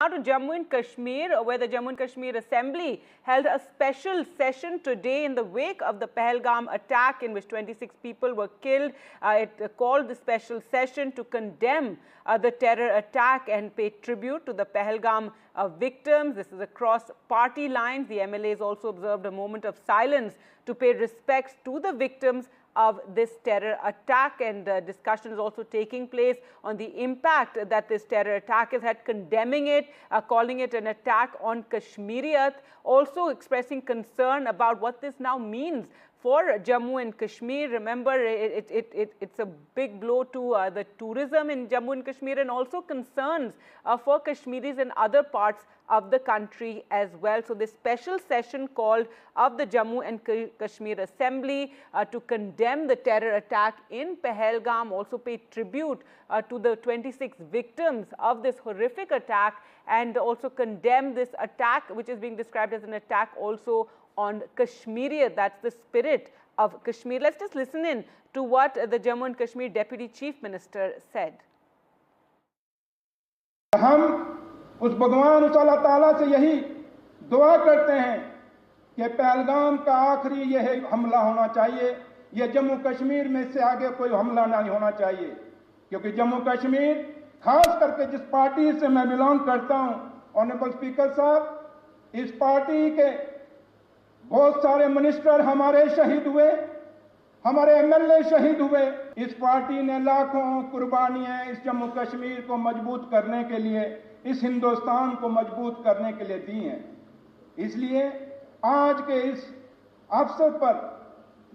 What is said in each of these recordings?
To Jammu and Kashmir, where the Jammu and Kashmir Assembly held a special session today in the wake of the Pahalgam attack in which 26 people were killed. It called the special session to condemn the terror attack and pay tribute to the Pahalgam victims. This is across party lines. The MLAs also observed a moment of silence to pay respects to the victims of this terror attack, and discussion is also taking place on the impact that this terror attack has had, condemning it, calling it an attack on Kashmiriyat, also expressing concern about what this now means for Jammu and Kashmir. Remember, it's a big blow to the tourism in Jammu and Kashmir, and also concerns for Kashmiris in other parts of the country as well. So this special session called of the Jammu and Kashmir Assembly to condemn the terror attack in Pahalgam, also pay tribute to the 26 victims of this horrific attack, and also condemn this attack, which is being described as an attack also on Kashmir. That's the spirit of Kashmir. Let's just listen in to what the Jammu and Kashmir Deputy Chief Minister said. उस भगवान अल्लाह ताला से यही दुआ करते हैं कि पहलगाम का आखिरी यह हमला होना चाहिए, यह जम्मू कश्मीर में से आगे कोई हमला नहीं होना चाहिए, क्योंकि जम्मू कश्मीर खास करके जिस पार्टी से मैं बिलोंग करता हूं, ऑनरेबल स्पीकर साहब, इस पार्टी के बहुत सारे मिनिस्टर हमारे शहीद हुए, हमारे एमएलए शहीद हुए। इस पार्टी ने लाखों कुर्बानियां इस जम्मू कश्मीर को मजबूत करने के लिए, इस हिंदुस्तान को मजबूत करने के लिए दी हैं। इसलिए आज के इस अवसर पर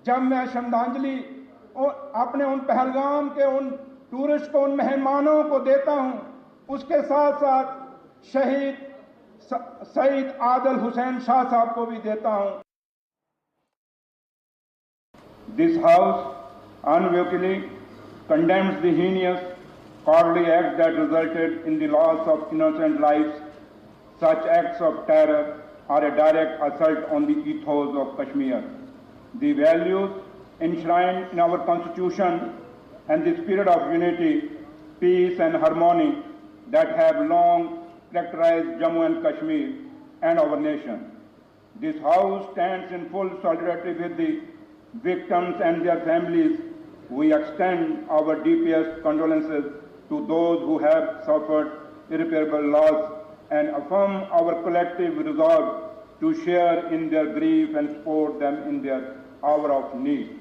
जब मैं श्रद्धांजलि अपने उन पहलगाम के उन टूरिस्ट को, उन मेहमानों को देता हूं, उसके साथ साथ शहीद सईद आदिल हुसैन शाह साहब को भी देता हूं। This House unequivocally condemns the heinous, cowardly act that resulted in the loss of innocent lives. Such acts of terror are a direct assault on the ethos of Kashmir. The values enshrined in our Constitution and the spirit of unity, peace and harmony that have long characterized Jammu and Kashmir and our nation. This House stands in full solidarity with the victims and their families. We extend our deepest condolences to those who have suffered irreparable loss and affirm our collective resolve to share in their grief and support them in their hour of need.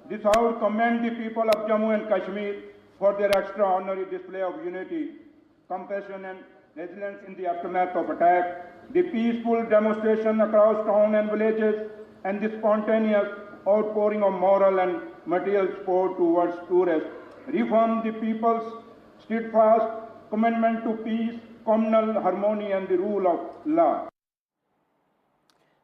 This House commends the people of Jammu and Kashmir for their extraordinary display of unity, compassion and resilience in the aftermath of attack, the peaceful demonstration across towns and villages, and the spontaneous outpouring of moral and material support towards tourists, reaffirm the people's steadfast commitment to peace, communal harmony and the rule of law.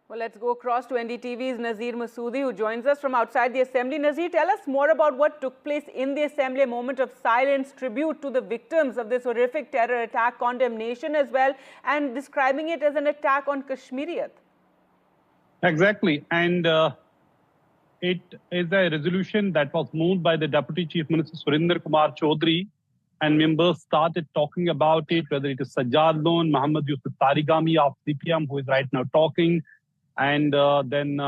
Well, let's go across to NDTV's Nazir Masoodi, who joins us from outside the Assembly. Nazir, tell us more about what took place in the Assembly, a moment of silence, tribute to the victims of this horrific terror attack, condemnation as well, and describing it as an attack on Kashmiriyat. Exactly. And it is a resolution that was moved by the Deputy Chief Minister Surinder Kumar Chaudhary, and members started talking about it, whether it is Sajjad Lone, Muhammad Yusuf Tarigami of CPM, who is right now talking, and then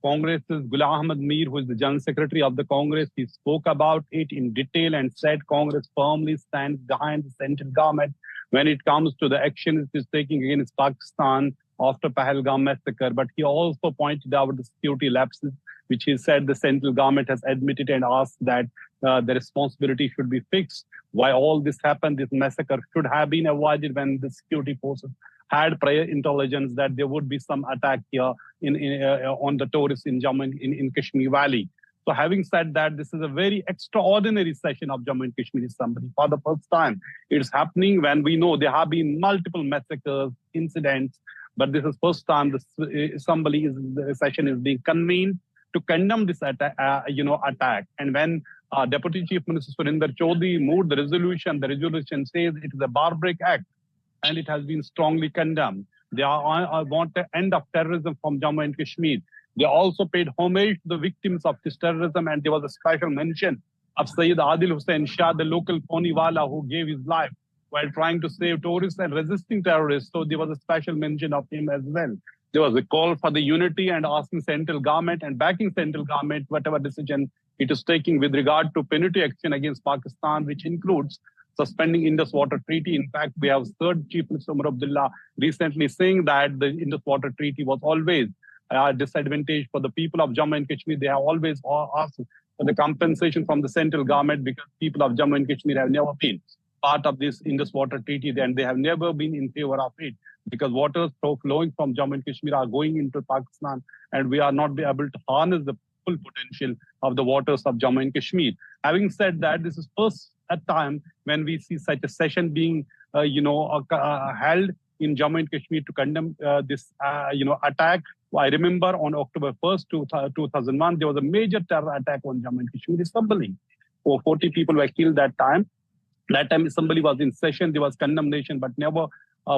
Congress's Ghulam Ahmad Mir, who is the General Secretary of the Congress. He spoke about it in detail and said Congress firmly stands behind the central government when it comes to the action it is taking against Pakistan after Pahalgam massacre. But he also pointed out the security lapses, which he said the central government has admitted and asked that the responsibility should be fixed. Why all this happened, this massacre should have been avoided when the security forces had prior intelligence that there would be some attack here on the tourists in Jammu in Kashmir Valley. So having said that, this is a very extraordinary session of Jammu and Kashmir Assembly. For the first time, it's happening when we know there have been multiple massacres, incidents, but this is first time the session is being convened to condemn this attack. And when Deputy Chief Minister Surinder Chaudhary moved the resolution says it is a barbaric act and it has been strongly condemned. They want the end of terrorism from Jammu and Kashmir. They also paid homage to the victims of this terrorism, and there was a special mention of Sayyid Adil Hussain Shah, the local Poniwala who gave his life while trying to save tourists and resisting terrorists. So there was a special mention of him as well. There was a call for the unity and asking central government and backing central government, whatever decision it is taking with regard to punitive action against Pakistan, which includes suspending Indus Water Treaty. In fact, we have third Chief Minister Omar Abdullah recently saying that the Indus Water Treaty was always a disadvantage for the people of Jammu and Kashmir. They have always asked for the compensation from the central government because people of Jammu and Kashmir have never been part of this Indus Water Treaty, and they have never been in favor of it because waters flowing from Jammu and Kashmir are going into Pakistan, and we are not able to harness the full potential of the waters of Jammu and Kashmir. Having said that, this is first a time when we see such a session being, held in Jammu and Kashmir to condemn this, attack. I remember on October 1st, 2001, there was a major terror attack on Jammu and Kashmir Assembly. 40 people were killed that time. That time Assembly was in session, there was condemnation, but never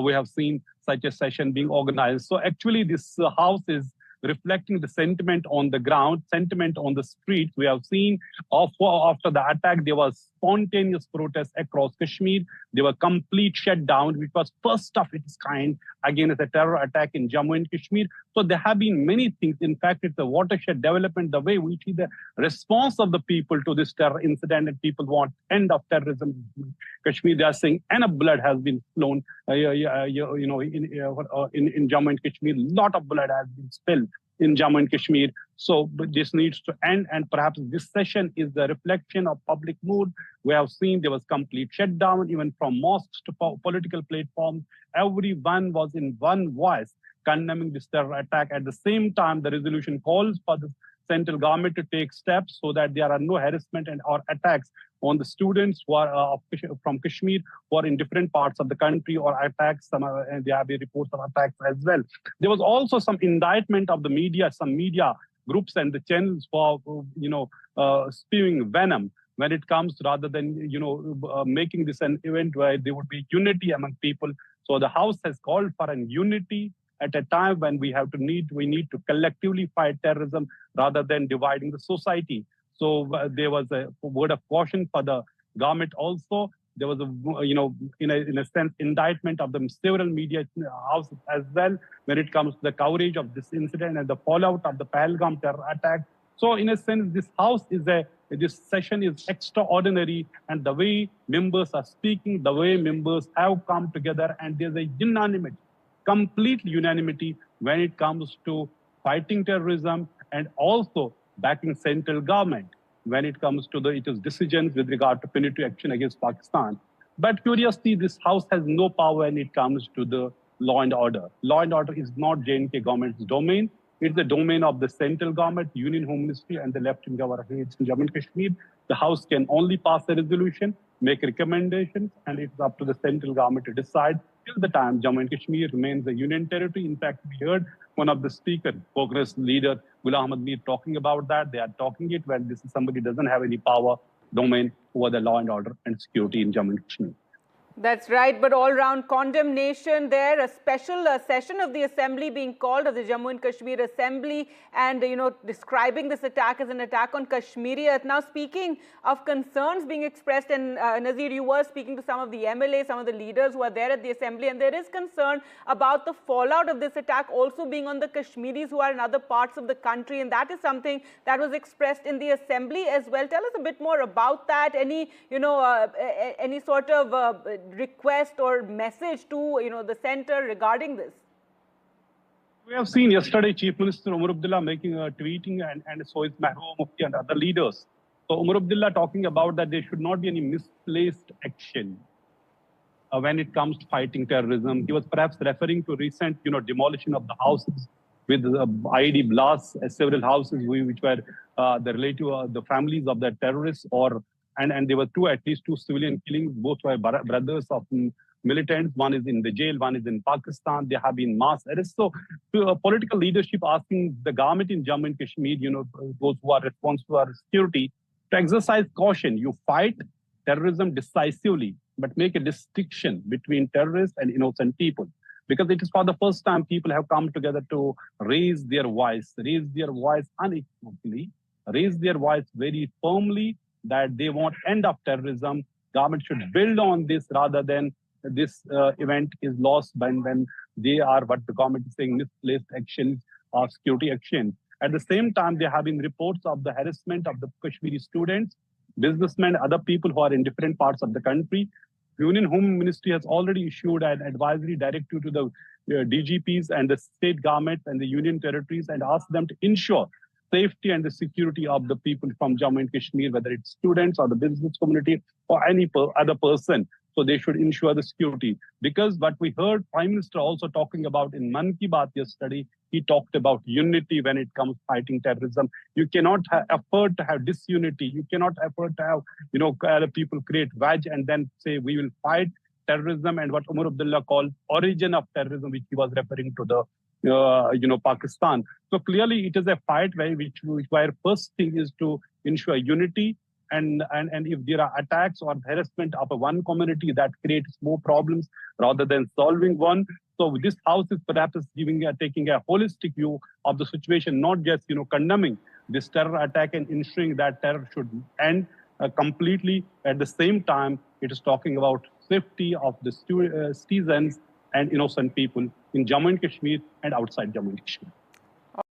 we have seen such a session being organized. So actually this house is reflecting the sentiment on the ground, sentiment on the streets. We have seen after the attack, there was spontaneous protests across Kashmir. There were complete shutdown, which was first of its kind against a terror attack in Jammu and Kashmir. So there have been many things. In fact, it's a watershed development, the way we see the response of the people to this terror incident, and people want end of terrorism in Kashmir. They are saying enough blood has been flown, in Jammu and Kashmir. A lot of blood has been spilled in Jammu and Kashmir. So this needs to end, and perhaps this session is the reflection of public mood. We have seen there was complete shutdown, even from mosques to political platforms. Everyone was in one voice condemning this terror attack. At the same time, the resolution calls for the central government to take steps so that there are no harassment or attacks on the students who are from Kashmir who are in different parts of the country, or attacks. And there have been reports of attacks as well. There was also some indictment of the media, some media groups and the channels for, spewing venom when it comes, rather than, making this an event where there would be unity among people. So the House has called for an unity at a time when we need to collectively fight terrorism rather than dividing the society. So there was a word of caution for the government also. There was in a sense, indictment of the several media houses as well when it comes to the coverage of this incident and the fallout of the Pahalgam terror attack. So in a sense, this session is extraordinary, and the way members are speaking, the way members have come together, and there's a unanimity, complete unanimity when it comes to fighting terrorism and also backing central government when it comes to its decisions with regard to punitive action against Pakistan. But curiously, this House has no power when it comes to the law and order. Law and order is not J&K government's domain. It's the domain of the central government, Union Home Ministry, and the Lieutenant Governor in Jammu and Kashmir. The House can only pass a resolution, make recommendations, and it's up to the central government to decide. Till the time Jammu and Kashmir remains a union territory. In fact, we heard one of the speakers, Congress leader Ghulam Ahmad Mir, talking about that. They are talking it when this is somebody who doesn't have any power domain over the law and order and security in Jammu and Kashmir. That's right, but all-round condemnation there. A special session of the Assembly being called of the Jammu and Kashmir Assembly, and describing this attack as an attack on Kashmiriyat. Now, speaking of concerns being expressed, and Nazir, you were speaking to some of the MLAs, some of the leaders who are there at the Assembly, and there is concern about the fallout of this attack also being on the Kashmiris who are in other parts of the country, and that is something that was expressed in the Assembly as well. Tell us a bit more about that. Any sort of request or message to the center regarding this? We have seen yesterday Chief Minister Omar Abdullah making a tweeting, and so is Mahbub Mufti and other leaders. So Omar Abdullah talking about that there should not be any misplaced action when it comes to fighting terrorism. He was perhaps referring to recent demolition of the houses with IED blasts at several houses which were the relative the families of the terrorists, and there were at least two civilian killings. Both were brothers of militants. One is in the jail, one is in Pakistan. There have been mass arrests. So political leadership asking the government in Jammu and Kashmir, those who are responsible for security, to exercise caution. You fight terrorism decisively, but make a distinction between terrorists and innocent people. Because it is for the first time people have come together to raise their voice unequivocally, raise their voice very firmly, that they want end of terrorism. Government should build on this rather than this event is lost when they are, what the government is saying, misplaced actions or security actions. At the same time, there have been reports of the harassment of the Kashmiri students, businessmen, other people who are in different parts of the country. Union Home Ministry has already issued an advisory directive to the DGPs and the state governments and the union territories and asked them to ensure safety and the security of the people from Jammu and Kashmir, whether it's students or the business community or any other person. So they should ensure the security. Because what we heard Prime Minister also talking about in Man Ki Baat yesterday, he talked about unity when it comes fighting terrorism. You cannot afford to have disunity. You cannot afford to have, people create wedge and then say we will fight terrorism and what Omar Abdullah called origin of terrorism, which he was referring to the Pakistan. So clearly it is a fight where first thing is to ensure unity. And if there are attacks or harassment of one community, that creates more problems rather than solving one. So this house is perhaps taking a holistic view of the situation, not just condemning this terror attack and ensuring that terror should end completely. At the same time, it is talking about safety of the citizens and innocent people in Jammu and Kashmir and outside Jammu and Kashmir.